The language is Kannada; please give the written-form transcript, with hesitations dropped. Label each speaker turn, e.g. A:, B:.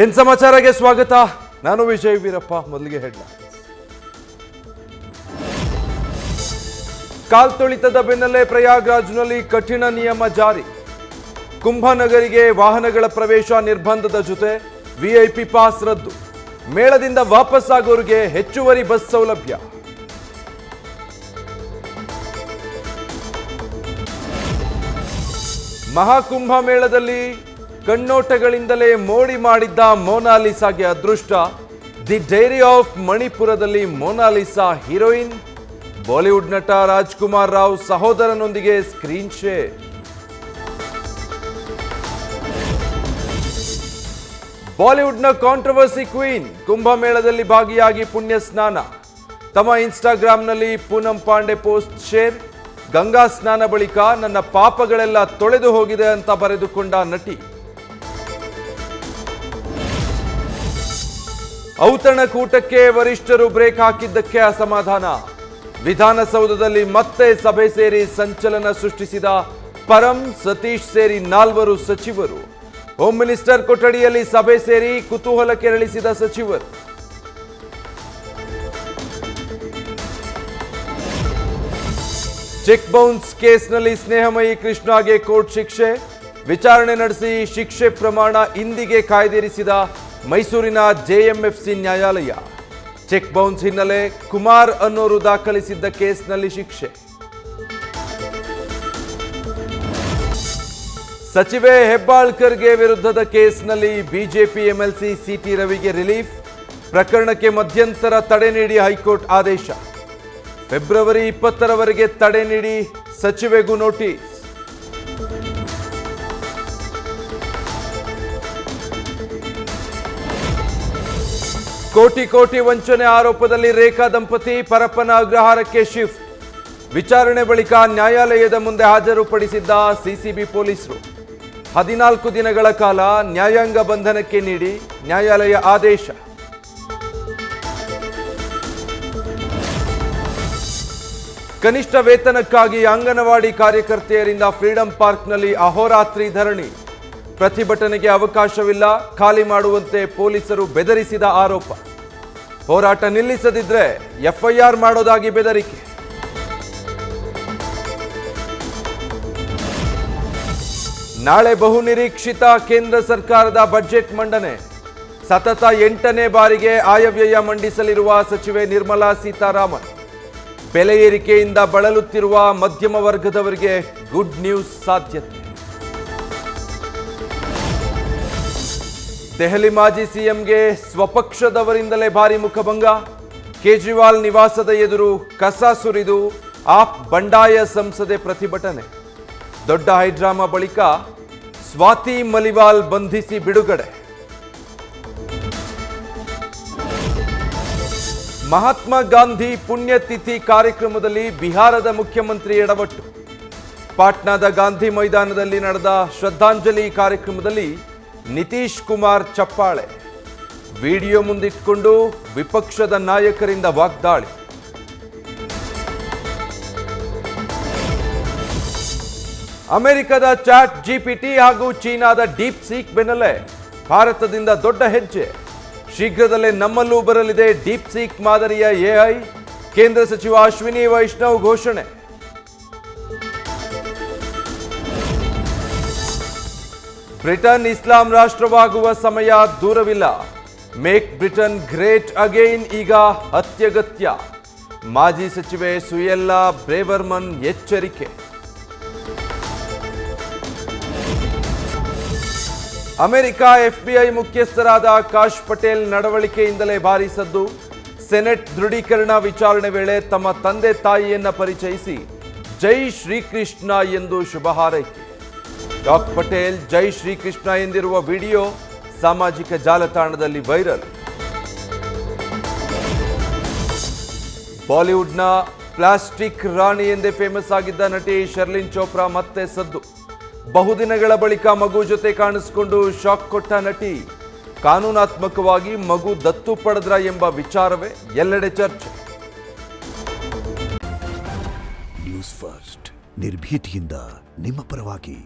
A: ಏನ್ ಸಮಾಚಾರಕ್ಕೆ ಸ್ವಾಗತ. ನಾನು ವಿಜಯ್ ವೀರಪ್ಪ. ಮೊದಲಿಗೆ ಹೆಡ್ಲೈನ್ಸ್. ಕಾಲ್ತೊಳಿತದ ಬೆನ್ನಲ್ಲೇ ಪ್ರಯಾಗ್ರಾಜ್ನಲ್ಲಿ ಕಠಿಣ ನಿಯಮ ಜಾರಿ. ಕುಂಭನಗರಿಗೆ ವಾಹನಗಳ ಪ್ರವೇಶ ನಿರ್ಬಂಧದ ಜೊತೆ ವಿಐಪಿ ಪಾಸ್ ರದ್ದು. ಮೇಳದಿಂದ ವಾಪಸ್ಸಾಗೋರಿಗೆ ಹೆಚ್ಚುವರಿ ಬಸ್ ಸೌಲಭ್ಯ. ಮಹಾಕುಂಭ ಮೇಳದಲ್ಲಿ ಕಣ್ಣೋಟಗಳಿಂದಲೇ ಮೋಡಿ ಮಾಡಿದ್ದ ಮೊನಾಲಿಸಾಗೆ ಅದೃಷ್ಟ. ದಿ ಡೈರಿ ಆಫ್ ಮಣಿಪುರದಲ್ಲಿ ಮೊನಾಲಿಸಾ ಹೀರೋಯಿನ್. ಬಾಲಿವುಡ್ ನಟ ರಾಜ್ಕುಮಾರ್ ರಾವ್ ಸಹೋದರನೊಂದಿಗೆ ಸ್ಕ್ರೀನ್ ಶೇರ್. ಬಾಲಿವುಡ್ನ ಕಾಂಟ್ರವರ್ಸಿ ಕ್ವೀನ್ ಕುಂಭಮೇಳದಲ್ಲಿ ಭಾಗಿಯಾಗಿ ಪುಣ್ಯ ಸ್ನಾನ. ತಮ್ಮ ಇನ್ಸ್ಟಾಗ್ರಾಂನಲ್ಲಿ ಪೂನಂ ಪಾಂಡೆ ಪೋಸ್ಟ್ ಶೇರ್. ಗಂಗಾ ಸ್ನಾನ ಬಳಿಕ ನನ್ನ ಪಾಪಗಳೆಲ್ಲ ತೊಳೆದು ಹೋಗಿದೆ ಅಂತ ಬರೆದುಕೊಂಡ ನಟಿ. ಔತಣಕೂಟಕ್ಕೆ ವರಿಷ್ಠರು ಬ್ರೇಕ್ ಹಾಕಿದ್ದಕ್ಕೆ ಅಸಮಾಧಾನ. ವಿಧಾನಸೌಧದಲ್ಲಿ ಮತ್ತೆ ಸಭೆ ಸೇರಿ ಸಂಚಲನ ಸೃಷ್ಟಿಸಿದ ಪರಂ, ಸತೀಶ್ ಸೇರಿ 4 ಸಚಿವರು. ಹೋಮ್ ಮಿನಿಸ್ಟರ್ ಕೊಠಡಿಯಲ್ಲಿ ಸಭೆ ಸೇರಿ ಕುತೂಹಲ ಕೆರಳಿಸಿದ ಸಚಿವರು. ಚೆಕ್ ಬೌನ್ಸ್ ಕೇಸ್ನಲ್ಲಿ ಸ್ನೇಹಮಯಿ ಕೃಷ್ಣಾಗೆ ಕೋರ್ಟ್ ಶಿಕ್ಷೆ. ವಿಚಾರಣೆ ನಡೆಸಿ ಶಿಕ್ಷೆ ಪ್ರಮಾಣ ಇಂದಿಗೆ ಕಾಯ್ದಿರಿಸಿದ ಮೈಸೂರಿನ ಜೆಎಂಎಫ್ಸಿ ನ್ಯಾಯಾಲಯ. ಚೆಕ್ ಬೌನ್ಸ್ ಹಿನ್ನೆಲೆ ಕುಮಾರ್ ಅನ್ನೋರು ದಾಖಲಿಸಿದ್ದ ಕೇಸ್ನಲ್ಲಿ ಶಿಕ್ಷೆ. ಸಚಿವೆ ಹೆಬ್ಬಾಳ್ಕರ್ಗೆ ವಿರುದ್ಧದ ಕೇಸ್ನಲ್ಲಿ ಬಿಜೆಪಿ ಎಂಎಲ್ಸಿ ಸಿಟಿ ರವಿಗೆ ರಿಲೀಫ್. ಪ್ರಕರಣಕ್ಕೆ ಮಧ್ಯಂತರ ತಡೆ ನೀಡಿ ಹೈಕೋರ್ಟ್ ಆದೇಶ. ಫೆಬ್ರವರಿ 20ರವರೆಗೆ ತಡೆ ನೀಡಿ ಸಚಿವೆಗೂ ನೋಟಿಸ್. ಕೋಟಿ ವಂಚನೆ ಆರೋಪದಲ್ಲಿ ರೇಖಾ ದಂಪತಿ ಪರಪ್ಪನ ಅಗ್ರಹಾರಕ್ಕೆ ಶಿಫ್ಟ್. ವಿಚಾರಣೆ ಬಳಿಕ ನ್ಯಾಯಾಲಯದ ಮುಂದೆ ಹಾಜರುಪಡಿಸಿದ್ದ ಸಿಸಿಬಿ ಪೊಲೀಸರು. 14 ದಿನಗಳ ಕಾಲ ನ್ಯಾಯಾಂಗ ಬಂಧನಕ್ಕೆ ನೀಡಿ ನ್ಯಾಯಾಲಯ ಆದೇಶ. ಕನಿಷ್ಠ ವೇತನಕ್ಕಾಗಿ ಅಂಗನವಾಡಿ ಕಾರ್ಯಕರ್ತೆಯರಿಂದ ಫ್ರೀಡಂ ಪಾರ್ಕ್ನಲ್ಲಿ ಅಹೋರಾತ್ರಿ ಧರಣಿ. ಪ್ರತಿಭಟನೆಗೆ ಅವಕಾಶವಿಲ್ಲ, ಖಾಲಿ ಮಾಡುವಂತೆ ಪೊಲೀಸರು ಬೆದರಿಸಿದ ಆರೋಪ. ಹೋರಾಟ ನಿಲ್ಲಿಸದಿದ್ರೆ ಎಫ್ಐಆರ್ ಮಾಡೋದಾಗಿ ಬೆದರಿಕೆ. ನಾಳೆ ಬಹುನಿರೀಕ್ಷಿತ ಕೇಂದ್ರ ಸರ್ಕಾರದ ಬಜೆಟ್ ಮಂಡನೆ. ಸತತ 8ನೇ ಬಾರಿಗೆ ಆಯವ್ಯಯ ಮಂಡಿಸಲಿರುವ ಸಚಿವೆ ನಿರ್ಮಲಾ ಸೀತಾರಾಮನ್. ಬೆಲೆ ಏರಿಕೆಯಿಂದ ಬಳಲುತ್ತಿರುವ ಮಧ್ಯಮ ವರ್ಗದವರಿಗೆ ಗುಡ್ ನ್ಯೂಸ್ ಸಾಧ್ಯತೆ. ದೆಹಲಿ ಮಾಜಿ ಸಿಎಂಗೆ ಸ್ವಪಕ್ಷದವರಿಂದಲೇ ಭಾರಿ ಮುಖಭಂಗ. ಕೇಜ್ರಿವಾಲ್ ನಿವಾಸದ ಎದುರು ಕಸ ಸುರಿದು ಆಪ್ ಬಂಡಾಯ ಸಂಸದೆ ಪ್ರತಿಭಟನೆ. ದೊಡ್ಡ ಹೈಡ್ರಾಮಾ ಬಳಿಕ ಸ್ವಾತಿ ಮಲಿವಾಲ್ ಬಂಧಿಸಿ ಬಿಡುಗಡೆ. ಮಹಾತ್ಮ ಗಾಂಧಿ ಪುಣ್ಯತಿಥಿ ಕಾರ್ಯಕ್ರಮದಲ್ಲಿ ಬಿಹಾರದ ಮುಖ್ಯಮಂತ್ರಿ ಎಡವಟ್ಟು. ಪಾಟ್ನಾದ ಗಾಂಧಿ ಮೈದಾನದಲ್ಲಿ ನಡೆದ ಶ್ರದ್ಧಾಂಜಲಿ ಕಾರ್ಯಕ್ರಮದಲ್ಲಿ ನಿತೀಶ್ ಕುಮಾರ್ ಚಪ್ಪಾಳೆ. ವಿಡಿಯೋ ಮುಂದಿಟ್ಟುಕೊಂಡು ವಿಪಕ್ಷದ ನಾಯಕರಿಂದ ವಾಗ್ದಾಳಿ. ಅಮೆರಿಕದ ಚಾಟ್ ಜಿಪಿಟಿ ಹಾಗೂ ಚೀನಾದ ಡೀಪ್ ಸೀಕ್ ಬೆನ್ನಲ್ಲೇ ಭಾರತದಿಂದ ದೊಡ್ಡ ಹೆಜ್ಜೆ. ಶೀಘ್ರದಲ್ಲೇ ನಮ್ಮಲ್ಲೂ ಬರಲಿದೆ ಡೀಪ್ ಸೀಕ್ ಮಾದರಿಯ ಎಐ. ಕೇಂದ್ರ ಸಚಿವ ಅಶ್ವಿನಿ ವೈಷ್ಣವ್ ಘೋಷಣೆ. ಬ್ರಿಟನ್ ಇಸ್ಲಾಂ ರಾಷ್ಟ್ರವಾಗುವ ಸಮಯ ದೂರವಿಲ್ಲ. ಮೇಕ್ ಬ್ರಿಟನ್ ಗ್ರೇಟ್ ಅಗೈನ್ ಈಗ ಅತ್ಯಗತ್ಯ. ಮಾಜಿ ಸಚಿವೆ ಸುಯೆಲ್ಲಾ ಬ್ರೇವರ್ಮನ್ ಎಚ್ಚರಿಕೆ. ಅಮೆರಿಕ ಎಫ್ಬಿಐ ಮುಖ್ಯಸ್ಥರಾದ ಆಕಾಶ್ ಪಟೇಲ್ ನಡವಳಿಕೆಯಿಂದಲೇ ಭಾರೀ ಸದ್ದು. ಸೆನೆಟ್ ದೃಢೀಕರಣ ವಿಚಾರಣೆ ವೇಳೆ ತಮ್ಮ ತಂದೆ ತಾಯಿಯನ್ನ ಪರಿಚಯಿಸಿ ಜೈ ಶ್ರೀಕೃಷ್ಣ ಎಂದು ಶುಭ ಹಾರೈಕೆ. ಡಾಕ್ ಪಟೇಲ್ ಜೈ ಶ್ರೀಕೃಷ್ಣ ಎಂದಿರುವ ವಿಡಿಯೋ ಸಾಮಾಜಿಕ ಜಾಲತಾಣದಲ್ಲಿ ವೈರಲ್. ಬಾಲಿವುಡ್ನ ಪ್ಲಾಸ್ಟಿಕ್ ರಾಣಿ ಎಂದೇ ಫೇಮಸ್ ಆಗಿದ್ದ ನಟಿ ಶರ್ಲಿನ್ ಚೋಪ್ರಾ ಮತ್ತೆ ಸದ್ದು. ಬಹುದಿನಗಳ ಬಳಿಕ ಮಗು ಜೊತೆ ಕಾಣಿಸಿಕೊಂಡು ಶಾಕ್ ಕೊಟ್ಟ ನಟಿ. ಕಾನೂನಾತ್ಮಕವಾಗಿ ಮಗು ದತ್ತು ಪಡೆದ್ರ ಎಂಬ ವಿಚಾರವೇ ಎಲ್ಲೆಡೆ ಚರ್ಚೆ.
B: ನ್ಯೂಸ್ ಫಸ್ಟ್ ನಿರ್ಭೀತಿಯಿಂದ ನಿಮ್ಮ ಪರವಾಗಿ.